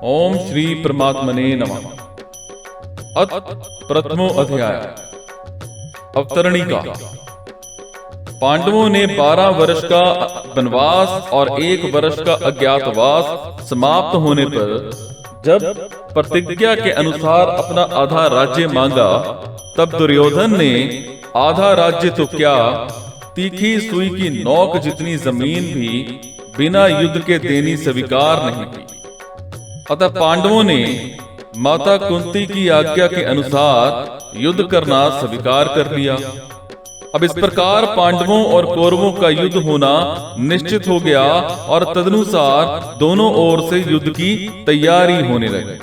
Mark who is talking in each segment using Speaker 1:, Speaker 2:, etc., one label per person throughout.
Speaker 1: ओम श्री परमात्मने नमः। अथ प्रथमो अध्याय। अवतरणिका। पांडवों ने 12 वर्ष का वनवास और 1 वर्ष का अज्ञातवास समाप्त होने पर जब प्रतिज्ञा के अनुसार अपना आधा राज्य मांगा, तब दुर्योधन ने आधा राज्य तो क्या, तीखी सुई की नोक जितनी जमीन भी बिना युद्ध के देनी स्वीकार नहीं की। अतः पांडवों ने माता कुंती की आज्ञा के अनुसार युद्ध करना स्वीकार कर लिया। अब इस प्रकार पांडवों और कौरवों का युद्ध होना निश्चित हो गया और तदनुसार दोनों ओर से युद्ध की तैयारी होने लगी।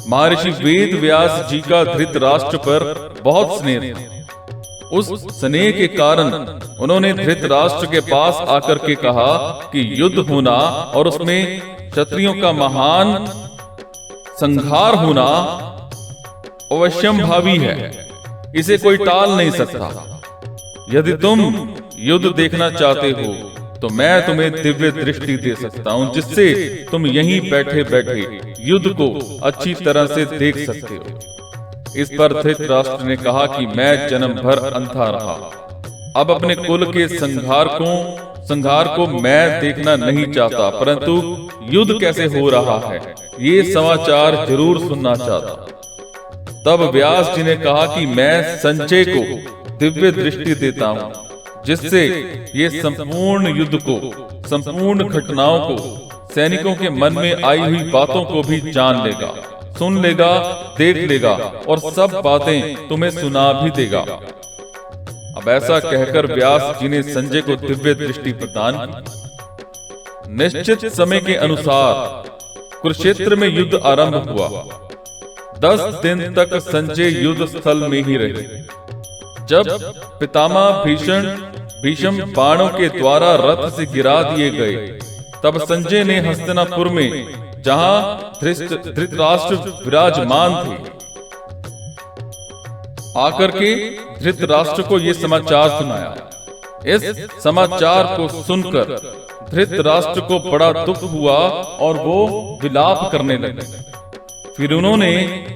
Speaker 1: महर्षि वेद व्यास जी का धृतराष्ट्र पर बहुत स्नेह था। उस स्नेह के कारण उन्होंने धृतराष्ट्र के पास आकर के कहा कि युद्ध होना और उसमें क्षत्रियों का महान संहार होना अवश्यंभावी है, इसे कोई टाल नहीं सकता। यदि तुम युद्ध देखना चाहते हो तो मैं तुम्हें दिव्य दृष्टि दे सकता हूं, जिससे तुम यहीं बैठे बैठे युद्ध को अच्छी तरह से देख सकते हो। इस पर धृतराष्ट्र ने कहा कि मैं जन्म भर अंधा रहा, अब अपने कुल के संहार को मैं देखना नहीं चाहता, परंतु युद्ध कैसे हो रहा है ये समाचार जरूर सुनना चाहता। तब व्यास जी ने कहा कि मैं संजय को दिव्य दृष्टि देता हूं, जिससे ये संपूर्ण युद्ध को, संपूर्ण घटनाओं को, सैनिकों के मन में आई हुई बातों को भी जान लेगा, सुन लेगा, देख लेगा और सब बातें तुम्हें सुना भी देगा। अब ऐसा कहकर व्यास जी ने संजय को दिव्य दृष्टि प्रदान की। निश्चित समय के अनुसार कुरुक्षेत्र में युद्ध आरंभ हुआ। 10 दिन तक संजय युद्ध स्थल में ही रहे। जब पितामह भीष्म बाणों के द्वारा रथ से गिरा दिए गए, तब संजय ने हस्तिनापुर में, जहां धृतराष्ट्र विराजमान थे, आकर के धृतराष्ट्र को ये समाचार सुनाया। इस समाचार को सुनकर धृतराष्ट्र को बड़ा दुख हुआ और वो विलाप करने लगे। फिर उन्होंने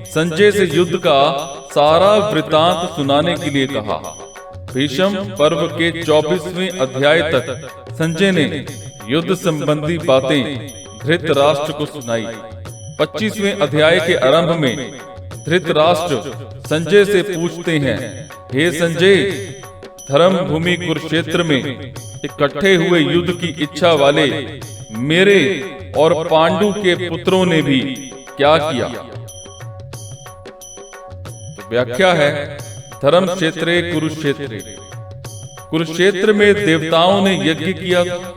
Speaker 1: संजय से युद्ध का सारा वृतांत सुनाने के लिए कहा। भीष्म पर्व के 24वें अध्याय तक संजय ने युद्ध संबंधी बातें धृतराष्ट्र को सुनाई। 25वें अध्याय के आरंभ में धृतराष्ट्र संजय से पूछते हैं, हे संजय, धर्म भूमि कुरुक्षेत्र में इकट्ठे हुए युद्ध की इच्छा वाले मेरे और पांडु के पुत्रों ने भी क्या किया? तो व्याख्या है, धर्म क्षेत्रे कुरुक्षेत्रे। कुरुक्षेत्र में देवताओं ने यज्ञ किया था।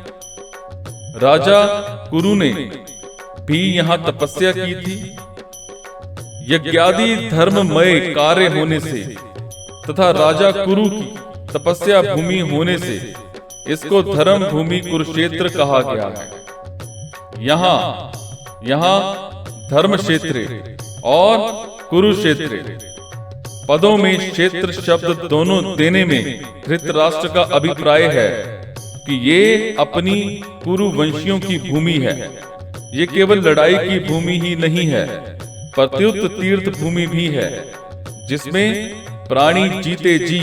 Speaker 1: राजा कुरु ने भी यहां तपस्या की थी। यज्ञादि धर्ममय कार्य होने से तथा राजा कुरु की तपस्या भूमि होने से इसको धर्म भूमि कुरुक्षेत्र कहा गया है। यहाँ धर्म क्षेत्र और कुरुक्षेत्र पदों में क्षेत्र शब्द दोनों देने में धृतराष्ट्र का अभिप्राय है कि ये अपनी कुरुवंशियों की भूमि है। ये केवल लड़ाई की भूमि ही नहीं है, प्रत्युत तीर्थ भूमि भी है, जिसमें प्राणी जीते जी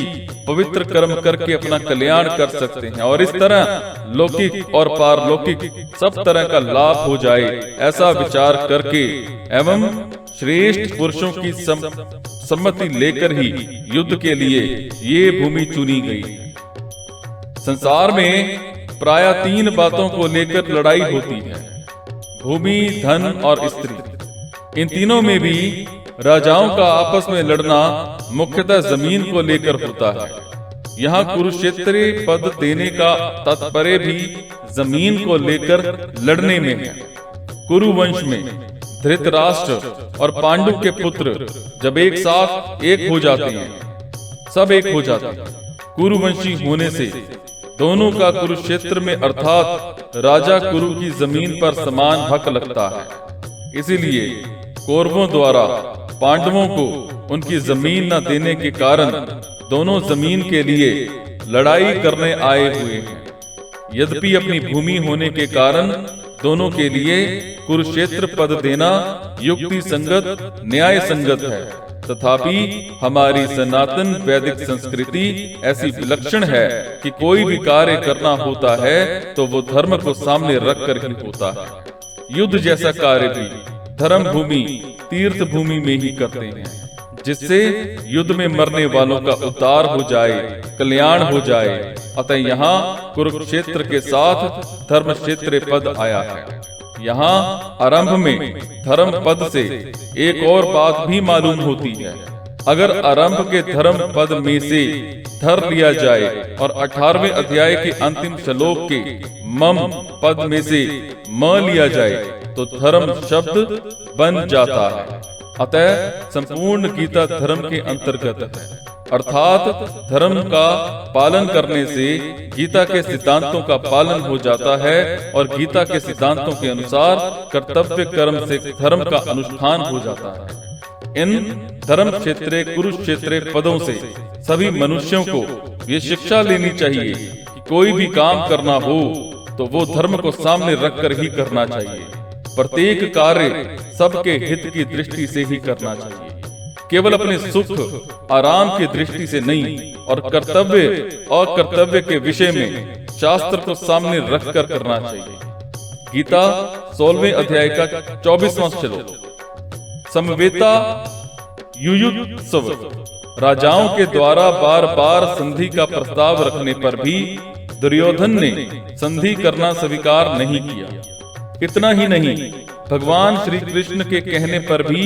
Speaker 1: पवित्र कर्म करके अपना कल्याण कर सकते हैं और इस तरह लौकिक और पारलौकिक सब तरह का लाभ हो जाए, ऐसा विचार करके एवं श्रेष्ठ पुरुषों की सम्मति लेकर ही युद्ध के लिए ये भूमि चुनी गई। संसार में प्रायः 3 बातों को लेकर लड़ाई होती है, भूमि, धन और स्त्री। इन तीनों में भी राजाओं का आपस में लड़ना मुख्यतः जमीन को लेकर होता है। यहाँ कुरुक्षेत्र पद देने का तात्पर्य भी जमीन को लेकर लड़ने में है। कुरुवंश में धृतराष्ट्र और पांडु के पुत्र जब एक साथ एक हो जाते हैं, सब एक हो जाते हैं। कुरुवंशी होने से दोनों का कुरुक्षेत्र में अर्थात राजा कुरु की जमीन पर समान हक लगता है। इसीलिए कौरवों द्वारा पांडवों को उनकी जमीन न देने के कारण दोनों जमीन के लिए लड़ाई करने आए हुए हैं। यद्यपि अपनी भूमि होने के कारण दोनों के लिए कुरुक्षेत्र पद देना युक्ति संगत न्याय संगत है। तथापि हमारी सनातन वैदिक संस्कृति ऐसी विलक्षण है कि कोई भी कार्य करना होता है तो वो धर्म को सामने रखकर ही होता है। युद्ध जैसा कार्य भी धर्म भूमि तीर्थ भूमि में ही करते हैं, जिससे युद्ध में मरने वालों का उद्धार हो जाए, कल्याण हो जाए। अतः यहाँ कुरुक्षेत्र के साथ धर्म क्षेत्र पद आया है। यहाँ आरंभ में धर्म पद से एक और बात भी मालूम होती है। अगर आरंभ के धर्म पद में से धर लिया जाए और 18वें अध्याय के अंतिम श्लोक के मम पद में से म लिया जाए तो धर्म शब्द बन जाता है। अतः संपूर्ण गीता धर्म के अंतर्गत है, अर्थात धर्म का पालन करने से गीता के सिद्धांतों का पालन हो जाता है और गीता के सिद्धांतों के अनुसार कर्तव्य कर्म से धर्म का अनुष्ठान हो जाता है। इन धर्म क्षेत्र कुरुक्षेत्र पदों से सभी मनुष्यों को ये शिक्षा लेनी चाहिए कि कोई भी काम करना हो तो वो धर्म को सामने रखकर ही करना चाहिए। प्रत्येक कार्य सबके हित की दृष्टि से ही करना चाहिए, केवल अपने सुख आराम की दृष्टि से नहीं, और कर्तव्य और कर्तव्य के विषय में शास्त्र को सामने रखकर करना चाहिए। गीता 16वें अध्याय का 24वां श्लोक। समवेता युयुत्सव। राजाओं के द्वारा बार बार संधि का प्रस्ताव रखने पर भी दुर्योधन ने संधि करना स्वीकार नहीं किया। इतना ही नहीं, भगवान श्री कृष्ण के कहने पर भी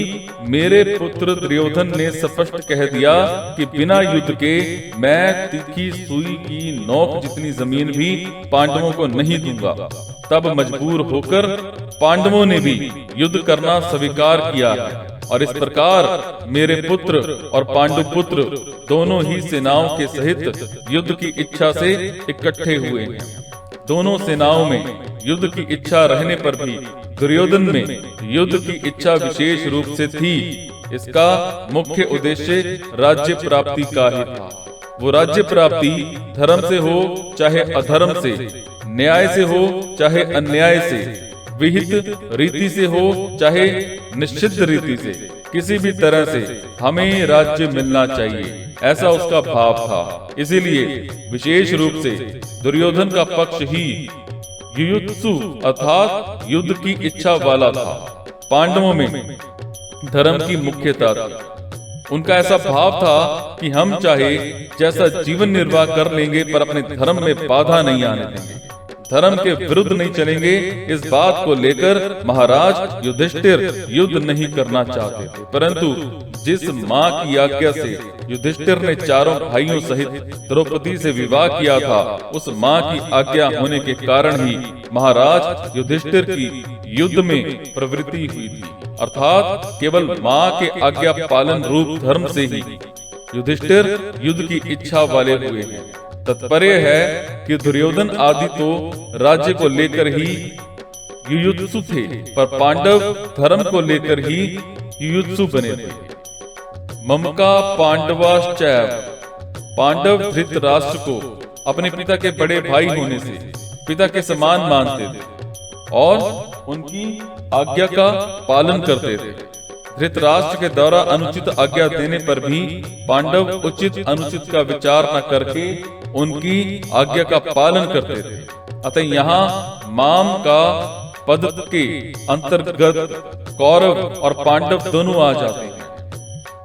Speaker 1: मेरे पुत्र दुर्योधन ने स्पष्ट कह दिया कि बिना युद्ध के मैं तीखी सुई की नोक जितनी जमीन भी पांडवों को नहीं दूंगा। तब मजबूर होकर पांडवों ने भी युद्ध करना स्वीकार किया है, और इस प्रकार मेरे पुत्र और पांडुपुत्र दोनों ही सेनाओं के सहित युद्ध की इच्छा से इकट्ठे हुए हैं। दोनों सेनाओं में युद्ध की इच्छा रहने पर भी दुर्योधन में युद्ध की इच्छा विशेष रूप से थी। इसका मुख्य उद्देश्य राज्य प्राप्ति का ही था। वो राज्य प्राप्ति धर्म से हो चाहे अधर्म से, न्याय से हो चाहे अन्याय से, विहित रीति से हो चाहे निश्चित रीति से, किसी भी तरह से हमें राज्य मिलना चाहिए, ऐसा उसका भाव था। इसीलिए विशेष रूप से दुर्योधन का पक्ष ही युयुत्सु अर्थात युद्ध की इच्छा वाला था। पांडवों में धर्म की मुख्यता थी। उनका ऐसा भाव था कि हम चाहे जैसा जीवन निर्वाह कर लेंगे पर अपने धर्म में बाधा नहीं आने देंगे, धर्म के विरुद्ध नहीं चलेंगे। इस बात को लेकर महाराज युधिष्ठिर युद्ध नहीं करना चाहते थे, परंतु जिस माँ की आज्ञा से युधिष्ठिर ने चारों भाइयों सहित द्रौपदी से विवाह किया था, उस माँ की आज्ञा होने के कारण ही महाराज युधिष्ठिर की युद्ध में प्रवृत्ति हुई थी। अर्थात केवल माँ के आज्ञा पालन रूप धर्म से ही युधिष्ठिर युद्ध की इच्छा वाले हुए हैं। तात्पर्य है कि दुर्योधन आदि तो राज्य को लेकर ही युयुत्सु थे, पर पांडव धर्म को लेकर ही युयुत्सु बने थे। ममका पांडवाश्चैव। पांडव धृतराष्ट्र को अपने पिता के बड़े भाई होने से पिता के समान मानते थे और उनकी आज्ञा का पालन करते थे। धृतराष्ट्र के द्वारा अनुचित आज्ञा देने पर भी पांडव उचित अनुचित का विचार न करके उनकी आज्ञा का पालन करते थे। अतः यहाँ माम का पद के अंतर्गत कौरव और पांडव दोनों आ जाते हैं।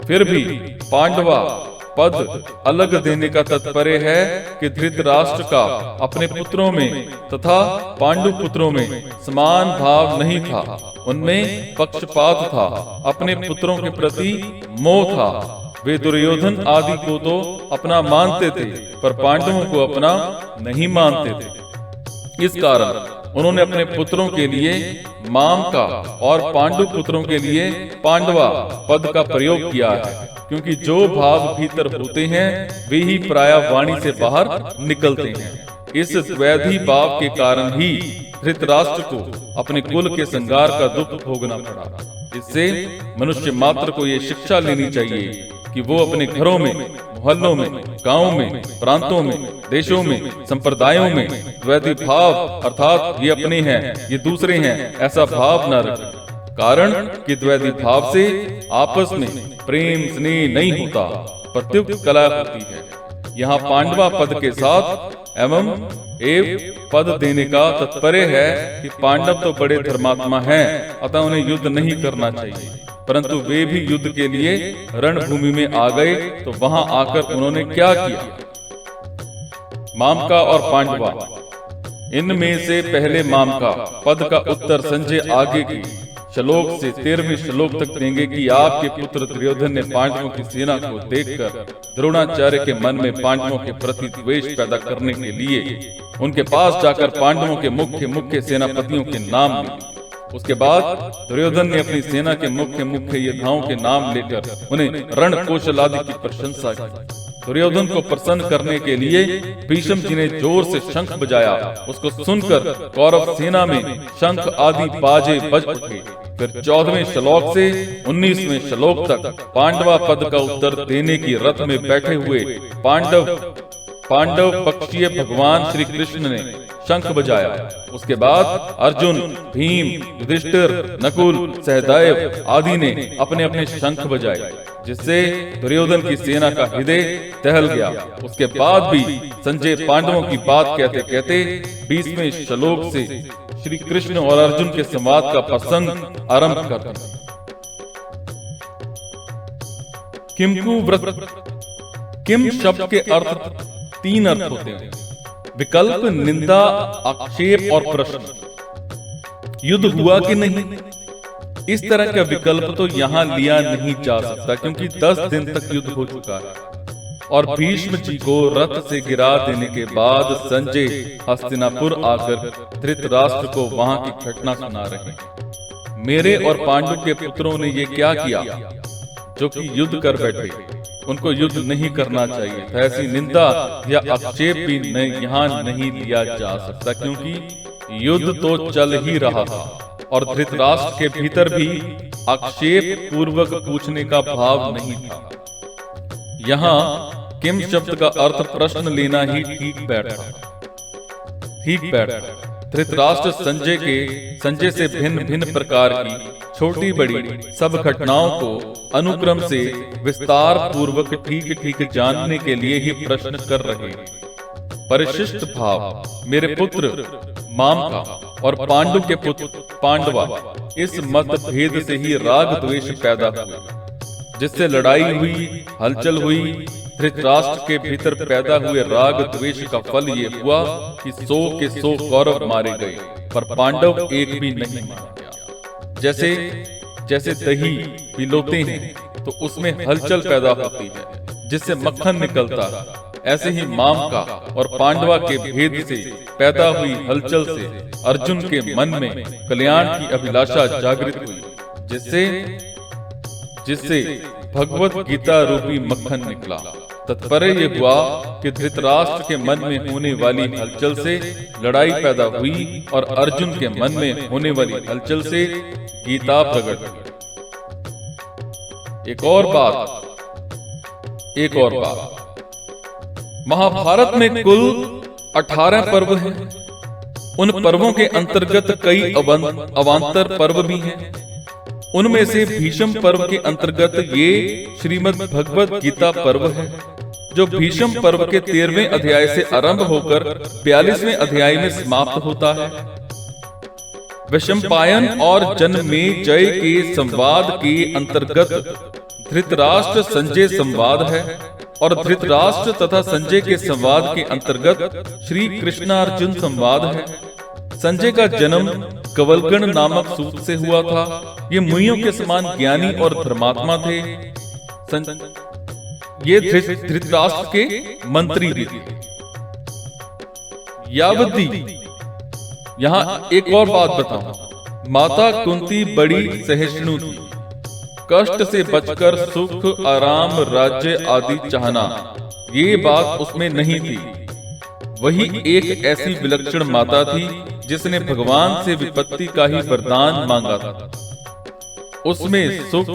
Speaker 1: फिर भी पांडवा पद अलग देने का तात्पर्य है कि धृतराष्ट्र का अपने पुत्रों में तथा पांडु पुत्रों में समान भाव नहीं था। उनमें पक्षपात था, अपने पुत्रों के प्रति मोह था। वे दुर्योधन आदि को तो अपना मानते थे पर पांडवों को अपना नहीं मानते थे। इस कारण उन्होंने अपने पुत्रों के लिए माम का और पांडु पुत्रों के लिए पांडवा पद का प्रयोग किया है, क्योंकि जो भाव भीतर होते हैं वे ही प्राय वाणी से बाहर निकलते हैं। इस द्वैधी भाव के कारण ही धृतराष्ट्र को अपने कुल के संगार का दुख भोगना पड़ा। इससे मनुष्य मात्र को ये शिक्षा लेनी चाहिए कि वो अपने घरों में, मोहल्लों में, गांवों में, प्रांतों में, देशों में, संप्रदायों में द्वैधी भाव अर्थात ये अपने हैं, ये दूसरे हैं, ऐसा भाव न रखें। कारण कि द्वैधी भाव से आपस में प्रेम स्नेह नहीं होता, प्रत्युक्त कलह होती है। यहाँ पांडवा पद के साथ एवं एव पद देने का तात्पर्य है कि पांडव तो बड़े धर्मात्मा हैं, अतः उन्हें युद्ध नहीं करना चाहिए, परंतु वे भी युद्ध के लिए रणभूमि में आ गए तो वहां आकर उन्होंने क्या किया। मामका और पांडवा, इनमें से पहले मामका पद का उत्तर संजय आगे की श्लोक से 13वें श्लोक तक देंगे कि आपके पुत्र दुर्योधन ने पांडवों की सेना को देखकर द्रोणाचार्य के मन में पांडवों के प्रति द्वेष पैदा करने के लिए उनके पास जाकर पांडवों के मुख्य मुख्य सेनापतियों के नाम लिए। उसके बाद दुर्योधन ने अपनी सेना के मुख्य मुख्य योद्धाओं के नाम लेकर उन्हें रण कौशल आदि की प्रशंसा की। दुर्योधन को प्रसन्न करने के लिए भीष्म जी ने जोर से शंख बजाया। उसको सुनकर कौरव सेना में शंख आदि बाजे बज उठे। फिर 14वें श्लोक से 19वें श्लोक तक पांडवा पद का उत्तर देने की रथ में बैठे हुए पांडव पक्षीय भगवान श्री कृष्ण ने शंख बजाया। उसके बाद अर्जुन, भीम, युधिष्ठिर, नकुल, सहदेव आदि ने अपने अपने शंख बजाए, जिससे दुर्योधन की सेना का हृदय दहल गया। उसके बाद भी संजय पांडवों की बात कहते कहते 20वें श्लोक से श्री कृष्ण और अर्जुन के संवाद का प्रसंग आरंभ करते हैं। किमकु व्रत, किम शब्द के अर्थ 3 अर्थ होते हैं: विकल्प, निंदा, आक्षेप और प्रश्न। युद्ध हुआ कि नहीं, इस तरह का विकल्प तो यहाँ लिया नहीं जा सकता, क्योंकि 10 दिन तक युद्ध हो चुका है और भीष्म जी को रथ से गिरा देने के बाद संजय हस्तिनापुर आकर धृतराष्ट्र को वहां की घटना सुना रहे हैं। मेरे और पांडु के पुत्रों ने ये क्या किया जो कि युद्ध कर बैठे, उनको युद्ध नहीं करना चाहिए था। ऐसी निंदा या आक्षेप भी यहाँ नहीं लिया जा सकता, क्योंकि युद्ध तो चल ही रहा था और धृतराष्ट्र के भीतर भी आक्षेप पूर्वक पूछने का भाव नहीं था। यहाँ किम शब्द का अर्थ प्रश्न लेना ही ठीक बैठा। धृतराष्ट्र संजय से भिन्न भिन्न प्रकार की छोटी बड़ी सब घटनाओं को अनुक्रम से विस्तार पूर्वक ठीक ठीक जानने के लिए ही प्रश्न कर रहे हैं। परिशिष्ट भाव, मेरे पुत्र मामका और पांडु के पुत्र पांडवा, इस मतभेद से ही राग द्वेष पैदा हुआ, जिससे लड़ाई हुई, हलचल हुई। धृतराष्ट्र के भीतर पैदा हुए राग द्वेष का फल ये हुआ कि 100 के 100 कौरव मारे गए, पर पांडव एक भी नहीं मारा गया। जैसे दही पिलोते हैं तो उसमें हलचल पैदा होती है, जिससे मक्खन निकलता है, ऐसे ही मामका और पांडवा के भेद से पैदा हुई हलचल से अर्जुन के मन में कल्याण की अभिलाषा जागृत हुई, जिससे भगवत गीता रूपी मक्खन निकला। तात्पर्य ये हुआ कि धृतराष्ट्र के मन में होने वाली हलचल से लड़ाई पैदा हुई और अर्जुन के मन में होने वाली हलचल से गीता प्रकट हुई। एक और बात, महाभारत में कुल 18 पर्व हैं। उन पर्वों के अंतर्गत कई अवांतर पर्व भी हैं। उनमें से भीष्म पर्व के अंतर्गत ये श्रीमद् भगवत गीता पर्व है, जो भीष्म पर्व के 13वें अध्याय से आरंभ होकर 42वें अध्याय में समाप्त होता है। वैशंपायन और जन्मेजय के संवाद के अंतर्गत धृतराष्ट्र संजय संवाद है और धृतराष्ट्र तथा संजय के संवाद के अंतर्गत श्री कृष्णार्जुन संवाद है। संजय का जन्म कवलगण नामक सूत से हुआ था। ये मुनियों के समान ज्ञानी और धर्मात्मा थे। ये धृतराष्ट्र के मंत्री भी थे। यावती, यहाँ एक और बात बताऊं, माता कुंती बड़ी सहिष्णु थी। कष्ट से बचकर सुख, आराम, राज्य आदि चाहना, ये बात उसमें नहीं थी। वही एक ऐसी विलक्षण माता थी जिसने भगवान से विपत्ति का ही वरदान मांगा था। उसमें सुख,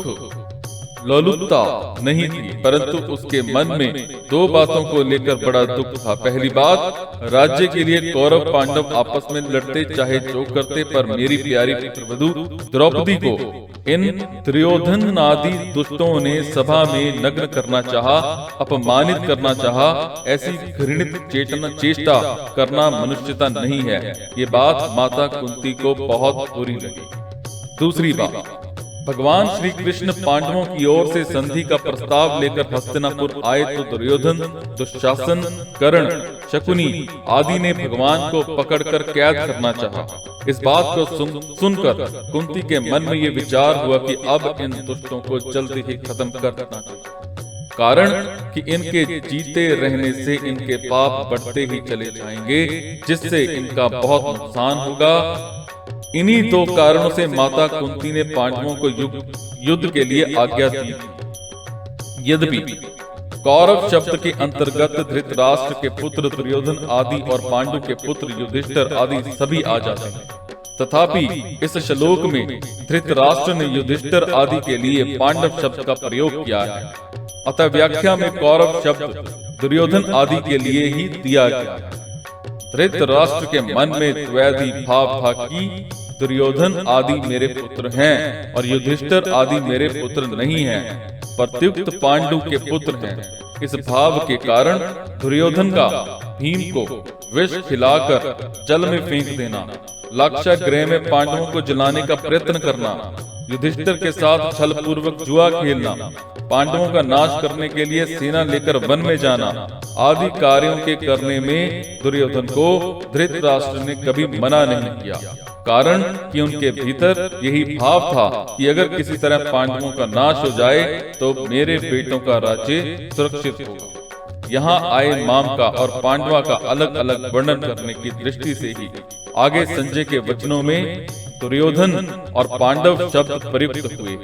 Speaker 1: लोलुपता नहीं थी, परंतु उसके मन में दो बातों को लेकर बड़ा दुख था। पहली बात, राज्य के लिए कौरव पांडव आपस में लड़ते चाहे जो करते, पर मेरी प्यारी पुत्रवधू द्रौपदी को इन दुर्योधन आदि दुष्टों ने सभा में नग्न करना चाहा, अपमानित करना चाहा। ऐसी घृणित चेष्टा करना मनुष्यता नहीं है। ये बात माता कुंती को बहुत बुरी लगी। दूसरी बात, भगवान श्री कृष्ण पांडवों की ओर से संधि का प्रस्ताव लेकर हस्तिनापुर आए तो दुर्योधन, दुशासन, कर्ण, शकुनी आदि ने भगवान को पकड़कर कैद करना चाहा। इस बात को सुनकर कुंती के मन में ये विचार हुआ कि अब इन दुष्टों को जल्दी ही खत्म कर देना चाहिए, कारण कि इनके जीते रहने से इनके पाप बढ़ते ही चले जाएंगे, जिससे इनका बहुत नुकसान होगा। इन्हीं दो कारणों से माता कुंती ने पांडवों को युद्ध के लिए आज्ञा दी। यद्यपि कौरव शब्द के अंतर्गत धृतराष्ट्र के पुत्र दुर्योधन आदि और पांडु के पुत्र युधिष्ठिर आदि सभी आ जाते हैं, तथापि इस श्लोक में धृतराष्ट्र ने युधिष्ठिर आदि के लिए पांडव शब्द का प्रयोग किया है। अतः व्याख्या में कौरव शब्द दुर्योधन आदि के लिए ही दिया गया है। धृतराष्ट्र के मन में द्वैधी भाव था कि दुर्योधन आदि मेरे पुत्र हैं और युधिष्ठिर आदि मेरे पुत्र नहीं हैं, प्रत्युक्त पांडु के पुत्र हैं। इस भाव के कारण दुर्योधन का भीम को विष खिलाकर जल में फेंक देना, लाक्षागृह में पांडवों को जलाने का प्रयत्न करना, युधिष्ठिर के साथ छल पूर्वक जुआ खेलना, पांडवों का नाश करने के लिए सेना लेकर वन में जाना आदि कार्यों के करने में दुर्योधन को धृतराष्ट्र ने कभी मना नहीं किया, कारण कि उनके भीतर यही भाव था कि अगर किसी तरह पांडवों का नाश हो जाए तो मेरे बेटों का राज्य सुरक्षित होगा। यहाँ आए माम का और पांडवा का अलग अलग वर्णन करने की दृष्टि से ही आगे संजय के वचनों में दुर्योधन और पांडव शब्द प्रयुक्त हुए।